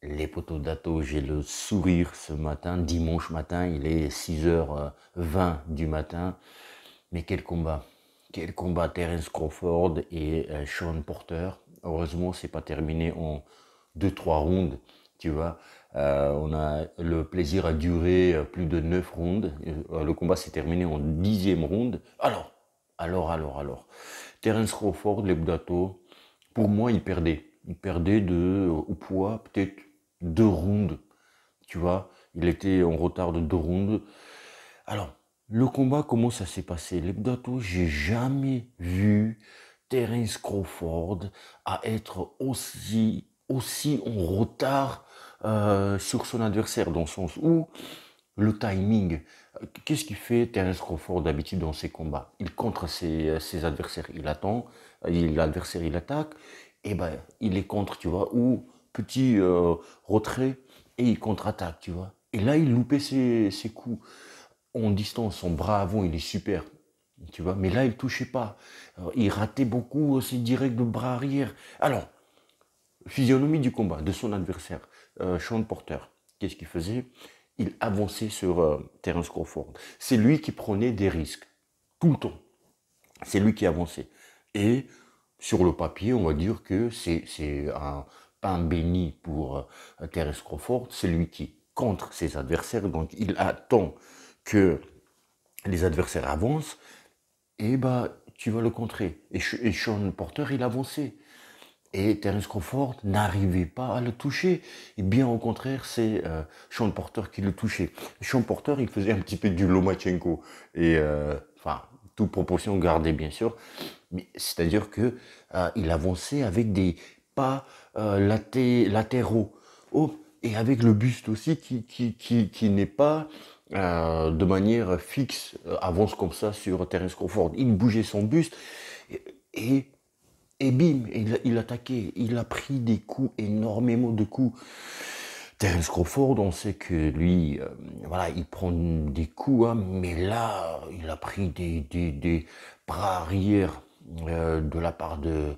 Les poteaux d'Ato, j'ai le sourire ce matin, dimanche matin, il est 6h20 du matin. Mais quel combat! Quel combat, Terence Crawford et Sean Porter. Heureusement, c'est pas terminé en deux-trois rounds, tu vois. On a le plaisir a duré plus de 9 rounds. Le combat s'est terminé en 10e round. Alors. Terence Crawford, les Budato, pour moi, il perdait. Il perdait au poids, peut-être 2 rounds, tu vois. Il était en retard de 2 rounds. Alors, le combat, comment ça s'est passé? Les Budato, j'ai jamais vu Terence Crawford à être aussi en retard sur son adversaire, dans le sens où le timing. Qu'est-ce qu'il fait Terence Crawford d'habitude dans ses combats? Il contre ses adversaires, il attend, l'adversaire il attaque, et ben il les contre, tu vois, ou petit retrait et il contre-attaque, tu vois. Et là il loupait ses coups en distance, son bras avant il est super, tu vois, mais là il touchait pas. Alors, il ratait beaucoup aussi direct de bras arrière. Alors, physionomie du combat de son adversaire, Sean Porter. Qu'est-ce qu'il faisait? Il avançait sur Terence Crawford. C'est lui qui prenait des risques, tout le temps. C'est lui qui avançait. Et sur le papier, on va dire que c'est un pain béni pour Terence Crawford. C'est lui qui contre ses adversaires. Donc il attend que les adversaires avancent. Et bah, tu vas le contrer. Et Sean Porter, il avançait. Et Terence Crawford n'arrivait pas à le toucher. Et bien au contraire, c'est Sean Porter qui le touchait. Sean Porter, il faisait un petit peu du Lomachenko. Et enfin, toute proportion gardée bien sûr. Mais c'est-à-dire que il avançait avec des pas latéraux. Oh, et avec le buste aussi qui n'est pas de manière fixe, avance comme ça sur Terence Crawford. Il bougeait son buste et, et et bim, il attaquait. Il a pris des coups, énormément de coups. Terence Crawford, on sait que lui, voilà, il prend des coups, hein, mais là, il a pris des bras arrière de la part de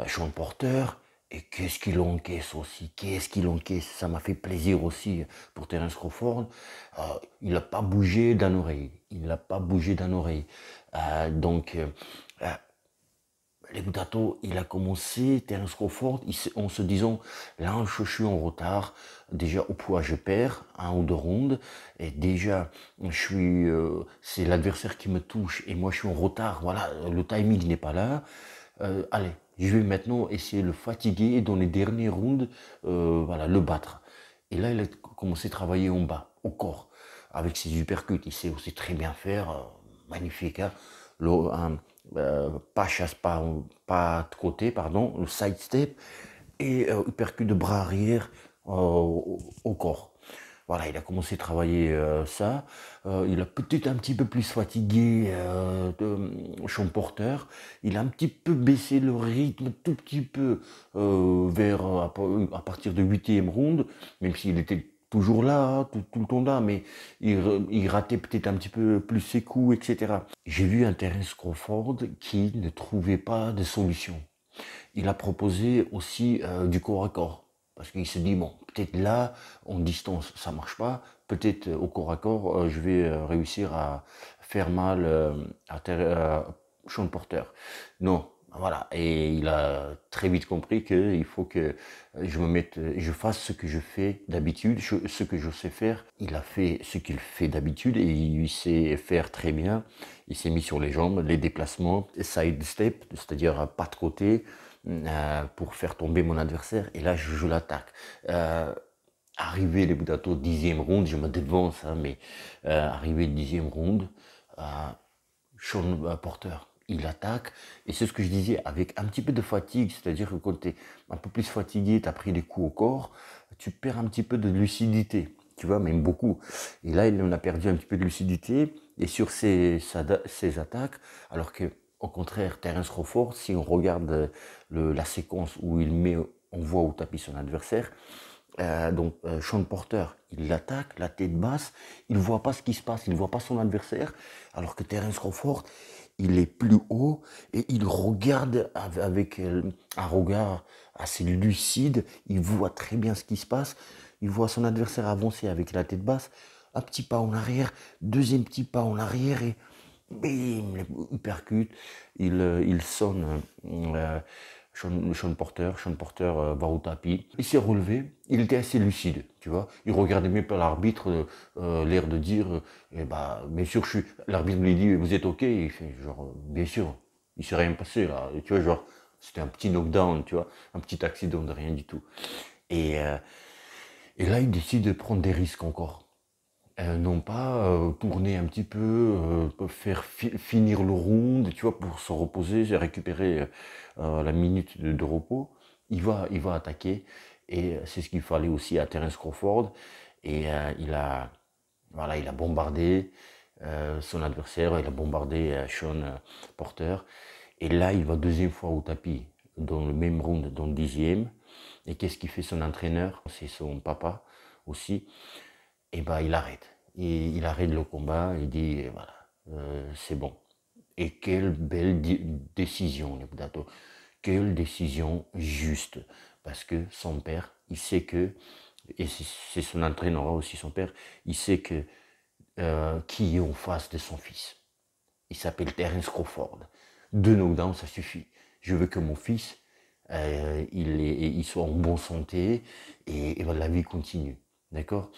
Sean Porter. Et qu'est-ce qu'il encaisse aussi, qu'est-ce qu'il encaisse. Ça m'a fait plaisir aussi pour Terence Crawford. Il n'a pas bougé d'un oreille. Il n'a pas bougé d'un oreille. Donc, les Budato, il a commencé, Terence Crawford, en se disant, là, je suis en retard. Déjà, au poids, je perds 1 ou 2 rounds. Et déjà, c'est l'adversaire qui me touche et moi, je suis en retard. Voilà, le timing n'est pas là. Allez, je vais maintenant essayer de le fatiguer et dans les derniers rounds, voilà, le battre. Et là, il a commencé à travailler en bas, au corps, avec ses uppercuts. Il sait aussi très bien faire, magnifique, hein. Pas chasse, pas de côté, pardon, le side step et uppercut de bras arrière au corps. Voilà, il a commencé à travailler ça. Il a peut-être un petit peu plus fatigué Sean Porter. Il a un petit peu baissé le rythme, tout petit peu vers à partir de 8e round, même s'il était toujours là, hein, tout le temps là, mais il ratait peut-être un petit peu plus ses coups, etc. J'ai vu un Terence Crawford qui ne trouvait pas de solution. Il a proposé aussi du corps à corps. Parce qu'il se dit, bon, peut-être là, en distance, ça marche pas. Peut-être au corps à corps, je vais réussir à faire mal Sean Porter. Non, voilà. Et il a très vite compris qu'il faut que je fasse ce que je fais d'habitude, ce que je sais faire. Il a fait ce qu'il fait d'habitude et il sait faire très bien. Il s'est mis sur les jambes, les déplacements, side step, c'est-à-dire pas de côté, pour faire tomber mon adversaire. Et là, je l'attaque. Arrivé les Budato 10e round, je me devance, hein, mais arrivé le 10e round, Sean Porter, il attaque, et c'est ce que je disais, avec un petit peu de fatigue, c'est-à-dire que quand tu es un peu plus fatigué, tu as pris des coups au corps, tu perds un petit peu de lucidité, tu vois, même beaucoup. Et là, il en a perdu un petit peu de lucidité, et sur ses attaques, alors que, au contraire, Terence Crawford, si on regarde la séquence où on voit au tapis son adversaire, Sean Porter, il l'attaque, la tête basse, il voit pas ce qui se passe, il voit pas son adversaire, alors que Terence Crawford, il est plus haut et il regarde avec un regard assez lucide. Il voit très bien ce qui se passe. Il voit son adversaire avancer avec la tête basse. Un petit pas en arrière, deuxième petit pas en arrière et bim, il percute. Il sonne Sean Porter va au tapis. Il s'est relevé, il était assez lucide, tu vois. Il regardait même pas l'arbitre, l'air de dire, eh bah, bien sûr, l'arbitre lui dit, vous êtes ok? Il fait, genre, bien sûr, il s'est rien passé, là. Et tu vois, genre, c'était un petit knockdown, tu vois, un petit accident de rien du tout. Et, euh, et là, il décide de prendre des risques encore. Non pas tourner un petit peu, faire finir le round, tu vois, pour se reposer, récupérer la minute de repos. Il va attaquer et c'est ce qu'il fallait aussi à Terence Crawford. Et voilà, il a bombardé son adversaire, il a bombardé Sean Porter. Et là, il va deuxième fois au tapis, dans le même round, dans le 10e. Et qu'est-ce qu'il fait son entraîneur? C'est son papa aussi. Et ben il arrête. Et il arrête le combat, il dit voilà, c'est bon. Et quelle belle décision, Lebudato. Quelle décision juste. Parce que son père, il sait que, et c'est son entraîneur aussi, son père, il sait que qui est en face de son fils. Il s'appelle Terence Crawford. 2 knockdowns, ça suffit. Je veux que mon fils, il soit en bonne santé et la vie continue. D'accord?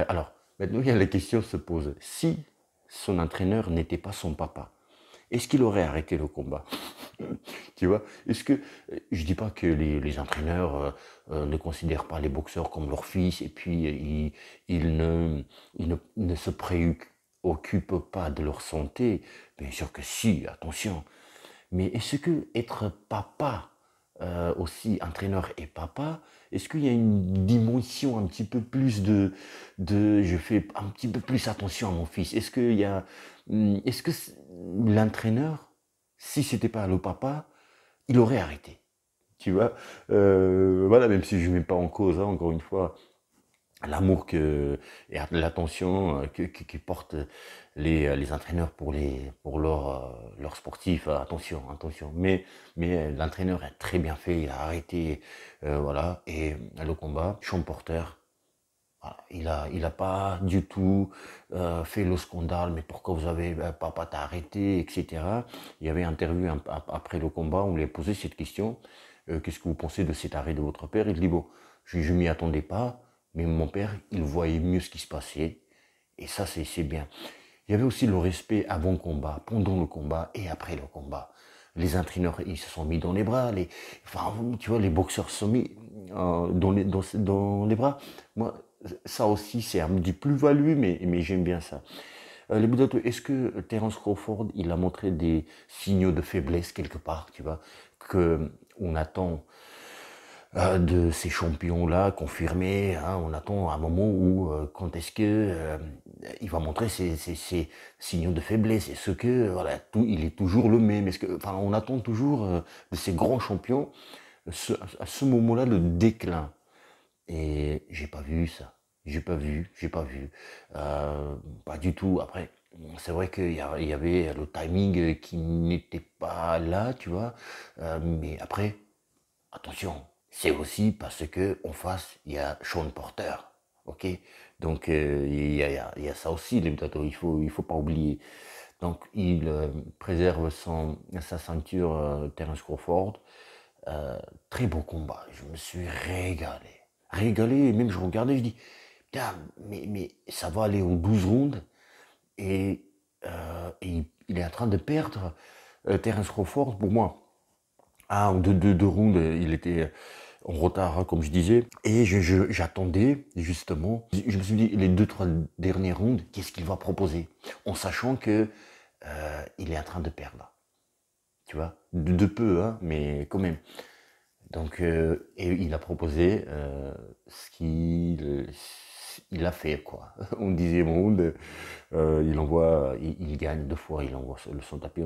Alors, maintenant, il y a la question se pose. Si son entraîneur n'était pas son papa, est-ce qu'il aurait arrêté le combat? Tu vois? Est-ce que, je dis pas que les entraîneurs ne considèrent pas les boxeurs comme leur fils et puis ils ne se préoccupent pas de leur santé. Bien sûr que si, attention. Mais est-ce que être papa, aussi entraîneur et papa, est-ce qu'il y a une dimension un petit peu plus de je fais un petit peu plus attention à mon fils? Est-ce qu'il y a, est-ce que l'entraîneur, si c'était pas le papa, il aurait arrêté? Tu vois? Voilà, même si je ne mets pas en cause, hein, encore une fois, l'amour et l'attention que portent les entraîneurs pour leurs sportifs. Attention, attention. Mais l'entraîneur a très bien fait, il a arrêté, voilà. Et le combat, Sean Porter, voilà, il a pas du tout fait le scandale, mais pourquoi vous avez, papa t'a arrêté, etc. Il y avait une interview après le combat, on lui a posé cette question, qu'est-ce que vous pensez de cet arrêt de votre père? Il dit, bon, je m'y attendais pas, mais mon père, il voyait mieux ce qui se passait, et ça, c'est bien. Il y avait aussi le respect avant le combat, pendant le combat et après le combat. Les entraîneurs, ils se sont mis dans les bras, enfin, tu vois, les boxeurs se sont mis dans les bras. Moi, ça aussi, c'est un petit plus-value, mais j'aime bien ça. Les Bouddhatos, est-ce que Terence Crawford, il a montré des signaux de faiblesse quelque part, tu vois, que on attend de ces champions-là confirmés, hein, on attend un moment où, quand est-ce que il va montrer ses signaux de faiblesse? Est-ce que, voilà, il est toujours le même? Est-ce que, enfin, on attend toujours de ces grands champions à ce moment-là le déclin. Et j'ai pas vu ça. J'ai pas vu. Pas du tout. Après, c'est vrai qu'il y avait le timing qui n'était pas là, tu vois. Mais après, attention, c'est aussi parce que en face, il y a Sean Porter. Ok? Donc, il y a ça aussi, les Mutato, il faut pas oublier. Donc, il préserve sa ceinture, Terence Crawford. Euh, Très beau combat. Je me suis régalé. Régalé, et même je regardais, je dis, putain, mais ça va aller aux 12 rounds. Et il est en train de perdre Terence Crawford pour moi. Ah, deux rounds, il était en retard, hein, comme je disais. Et j'attendais, justement. Je me suis dit, les 2-3 derniers rounds, qu'est-ce qu'il va proposer? En sachant que il est en train de perdre. Tu vois? De peu, hein, mais quand même. Donc, et il a proposé ce qu'il il a fait, quoi. On disait round, il gagne 2 fois, il envoie son tapis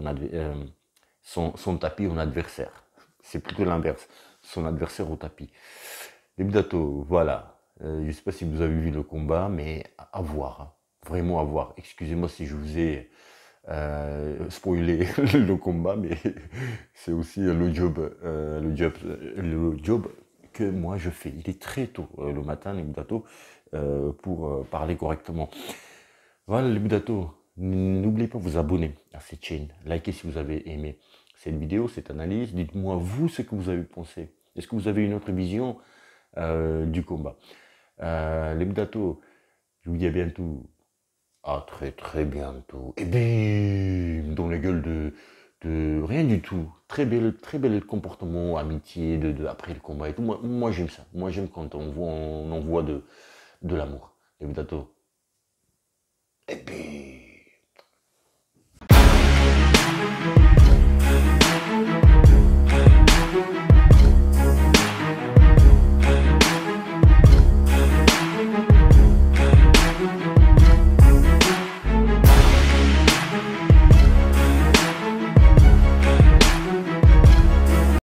en adversaire. C'est plutôt l'inverse, son adversaire au tapis. Les Bdato, voilà. Je ne sais pas si vous avez vu le combat, mais à voir, hein. Vraiment à voir. Excusez-moi si je vous ai spoiler le combat, mais c'est aussi le job que moi je fais. Il est très tôt le matin, les Budato, pour parler correctement. Voilà les Budato, n'oubliez pas de vous abonner à cette chaîne, likez si vous avez aimé cette vidéo, cette analyse, dites-moi vous ce que vous avez pensé. Est-ce que vous avez une autre vision du combat? Les Budato, je vous dis à bientôt. À très très bientôt. Et bim dans la gueule de rien du tout. Très bel comportement, amitié après le combat et tout. Moi j'aime ça. Moi j'aime quand on envoie de l'amour. Et bientôt. Et bim.